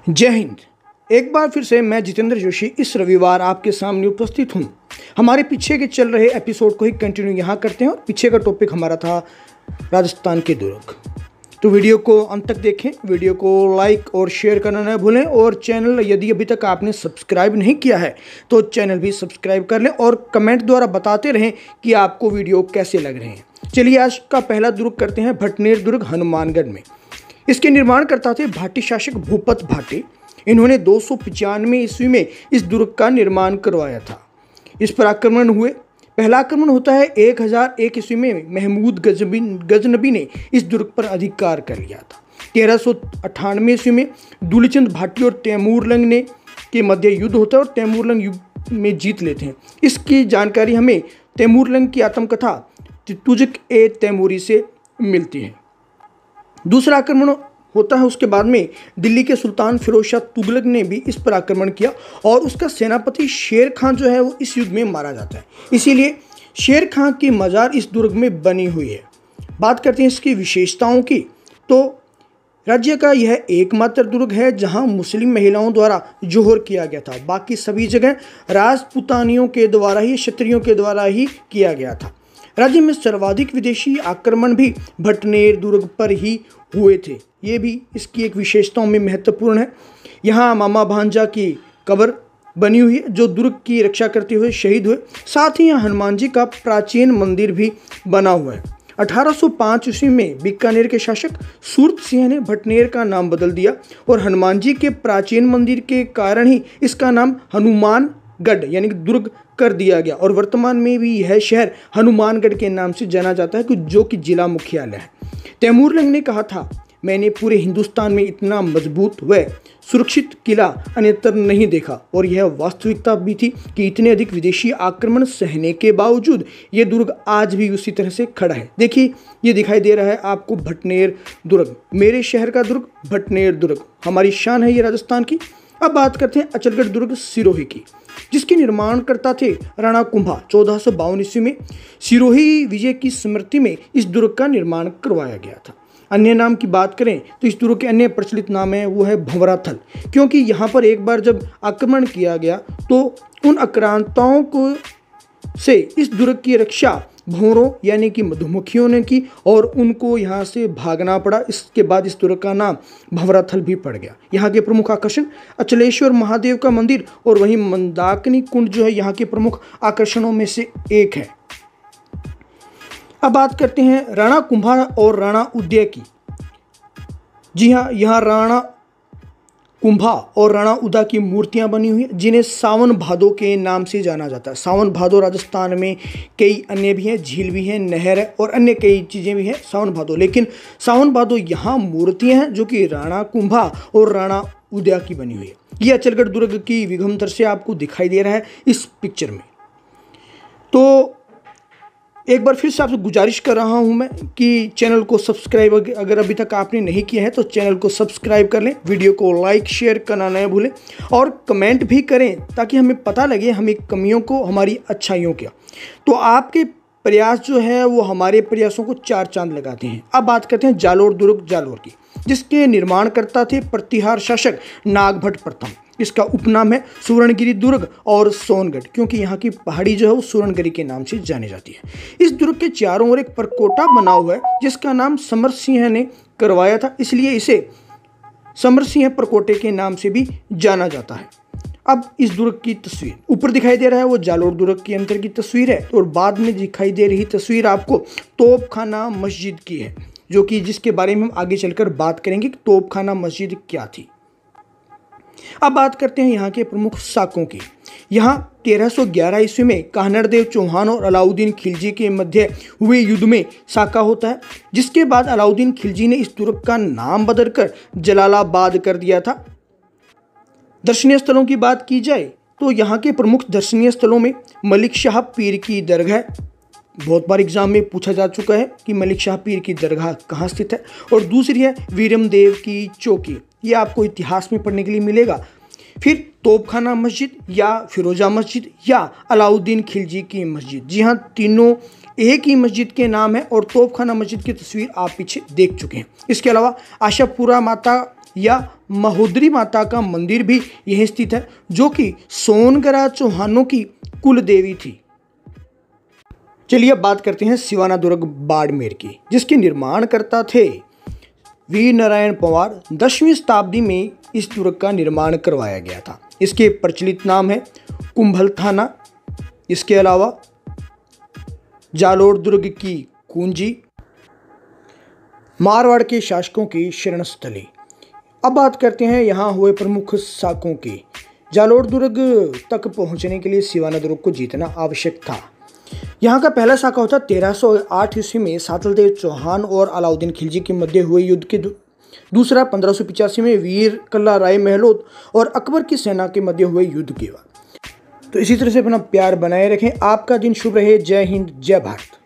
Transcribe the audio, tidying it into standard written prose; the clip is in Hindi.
जय हिंद। एक बार फिर से मैं जितेंद्र जोशी इस रविवार आपके सामने उपस्थित हूँ। हमारे पीछे के चल रहे एपिसोड को ही कंटिन्यू यहाँ करते हैं और पीछे का टॉपिक हमारा था राजस्थान के दुर्ग। तो वीडियो को अंत तक देखें, वीडियो को लाइक और शेयर करना न भूलें और चैनल यदि अभी तक आपने सब्सक्राइब नहीं किया है तो चैनल भी सब्सक्राइब कर लें और कमेंट द्वारा बताते रहें कि आपको वीडियो कैसे लग रहे हैं। चलिए आज का पहला दुर्ग करते हैं भटनेर दुर्ग हनुमानगढ़ में। इसके निर्माणकर्ता थे भाटी शासक भूपत भाटी। इन्होंने 295 ईस्वी में इस दुर्ग का निर्माण करवाया था। इस पर आक्रमण हुए। पहला आक्रमण होता है 1001 ईस्वी में महमूद गजनबी ने इस दुर्ग पर अधिकार कर लिया था। 1398 ईस्वी में दूलीचंद भाटी और तैमूरलंग ने के मध्य युद्ध होता है और तैमूरलंग युद्ध में जीत लेते हैं। इसकी जानकारी हमें तैमूरलंग की आत्मकथा तुजुक ए तैमूरी से मिलती है। दूसरा आक्रमण होता है उसके बाद में दिल्ली के सुल्तान फिरोज शाह तुगलक ने भी इस पर आक्रमण किया और उसका सेनापति शेर खान जो है वो इस युद्ध में मारा जाता है। इसीलिए शेर खान की मजार इस दुर्ग में बनी हुई है। बात करते हैं इसकी विशेषताओं की, तो राज्य का यह एकमात्र दुर्ग है जहां मुस्लिम महिलाओं द्वारा जोहर किया गया था। बाकी सभी जगह राजपूतानियों के द्वारा ही, क्षत्रियों के द्वारा ही किया गया था। राज्य में सर्वाधिक विदेशी आक्रमण भी भटनेर दुर्ग पर ही हुए थे। ये भी इसकी एक विशेषताओं में महत्वपूर्ण है। यहाँ मामा भांजा की कब्र बनी हुई है जो दुर्ग की रक्षा करते हुए शहीद हुए। साथ ही यहाँ हनुमान जी का प्राचीन मंदिर भी बना हुआ है। 1805 ईस्वी में बीकानेर के शासक सूरत सिंह ने भटनेर का नाम बदल दिया और हनुमान जी के प्राचीन मंदिर के कारण ही इसका नाम हनुमानगढ़ यानी कि दुर्ग कर दिया गया और वर्तमान में भी यह शहर हनुमानगढ़ के नाम से जाना जाता है जो कि जिला मुख्यालय है। तैमूरलंग ने कहा था, मैंने पूरे हिंदुस्तान में इतना मजबूत व सुरक्षित किला अन्यत्र नहीं देखा। और यह वास्तविकता भी थी कि इतने अधिक विदेशी आक्रमण सहने के बावजूद ये दुर्ग आज भी उसी तरह से खड़ा है। देखिए ये दिखाई दे रहा है आपको भटनेर दुर्ग, मेरे शहर का दुर्ग भटनेर दुर्ग, हमारी शान है ये राजस्थान की। अब बात करते हैं अचलगढ़ दुर्ग सिरोही की, जिसके निर्माणकर्ता थे राणा कुंभा। 1452 ईस्वी में सिरोही विजय की स्मृति में इस दुर्ग का निर्माण करवाया गया था। अन्य नाम की बात करें तो इस दुर्ग के अन्य प्रचलित नाम है वो है भंवराथल, क्योंकि यहाँ पर एक बार जब आक्रमण किया गया तो उन आक्रांताओं को से इस दुर्ग की रक्षा भंवरों यानी कि मधुमक्खियों ने की और उनको यहाँ से भागना पड़ा। इसके बाद इस दुर्ग का नाम भंवराथल भी पड़ गया। यहाँ के प्रमुख आकर्षण अचलेश्वर महादेव का मंदिर और वहीं मंदाकिनी कुंड जो है यहाँ के प्रमुख आकर्षणों में से एक है। अब बात करते हैं राणा कुंभा और राणा उदय की। जी हाँ, यहाँ राणा कुंभा और राणा उदा की मूर्तियां बनी हुई हैं जिन्हें सावन भादो के नाम से जाना जाता है। सावन भादो राजस्थान में कई अन्य भी हैं, झील भी हैं, नहर है और अन्य कई चीज़ें भी हैं सावन भादो, लेकिन सावन भादो यहाँ मूर्तियां हैं जो कि राणा कुंभा और राणा उदय की बनी हुई है। ये अचलगढ़ दुर्ग की विघम दृश्य आपको दिखाई दे रहा है इस पिक्चर में। तो एक बार फिर से आपसे गुजारिश कर रहा हूं मैं कि चैनल को सब्सक्राइब अगर अभी तक आपने नहीं किया है तो चैनल को सब्सक्राइब कर लें, वीडियो को लाइक शेयर करना न भूलें और कमेंट भी करें ताकि हमें पता लगे हमें कमियों को हमारी अच्छाइयों का। तो आपके प्रयास जो है वो हमारे प्रयासों को चार चांद लगाते हैं। अब बात करते हैं जालोर दुर्ग जालोर की, जिसके निर्माणकर्ता थे प्रतिहार शासक नागभट्ट प्रथम। इसका उपनाम है सुवर्णगिरी दुर्ग और सोनगढ़, क्योंकि यहाँ की पहाड़ी जो है वो सुवर्णगिरी के नाम से जानी जाती है। इस दुर्ग के चारों ओर एक परकोटा बना हुआ है जिसका नाम समर सिंह ने करवाया था, इसलिए इसे समर सिंह परकोटे के नाम से भी जाना जाता है। अब इस दुर्ग की तस्वीर ऊपर दिखाई दे रहा है वो जालोर दुर्ग के अंदर की तस्वीर है और बाद में दिखाई दे रही तस्वीर आपको तोपखाना मस्जिद की है, जो कि जिसके बारे में हम आगे चलकर बात करेंगे कि तोपखाना मस्जिद क्या थी। अब बात करते हैं यहाँ के प्रमुख साकों की। यहाँ 1311 ईस्वी में कानड़देव चौहान और अलाउद्दीन खिलजी के मध्य हुए युद्ध में साका होता है, जिसके बाद अलाउद्दीन खिलजी ने इस दुर्ग का नाम बदलकर जलालाबाद कर दिया था। दर्शनीय स्थलों की बात की जाए तो यहाँ के प्रमुख दर्शनीय स्थलों में मलिक शाह पीर की दरगाह, बहुत बार एग्जाम में पूछा जा चुका है कि मलिक शाह पीर की दरगाह कहाँ स्थित है, और दूसरी है वीरम देव की चौकी, ये आपको इतिहास में पढ़ने के लिए मिलेगा। फिर तोपखाना मस्जिद या फिरोजा मस्जिद या अलाउद्दीन खिलजी की मस्जिद। जी हाँ, तीनों एक ही मस्जिद के नाम है और तोपखाना मस्जिद की तस्वीर आप पीछे देख चुके हैं। इसके अलावा आशापुरा माता या महोदरी माता का मंदिर भी यहीं स्थित है, जो कि सोनगरा चौहानों की कुल देवी थी। चलिए अब बात करते हैं सिवाना दुर्ग बाड़मेर की, जिसके निर्माणकर्ता थे वीर नारायण पंवार। 10वीं शताब्दी में इस दुर्ग का निर्माण करवाया गया था। इसके प्रचलित नाम है कुंभल थाना। इसके अलावा जालोर दुर्ग की कुंजी, मारवाड़ के शासकों की शरण स्थली। अब बात करते हैं यहाँ हुए प्रमुख साकों की। जालोर दुर्ग तक पहुँचने के लिए सिवाना दुर्ग को जीतना आवश्यक था। यहाँ का पहला साका होता 1308 ईस्वी में सातलदेव चौहान और अलाउद्दीन खिलजी के मध्य हुए युद्ध के दूसरा 1585 में वीर कल्ला राय महलोत और अकबर की सेना के मध्य हुए युद्ध के बाद। तो इसी तरह से अपना प्यार बनाए रखें। आपका दिन शुभ रहे। जय हिंद, जय भारत।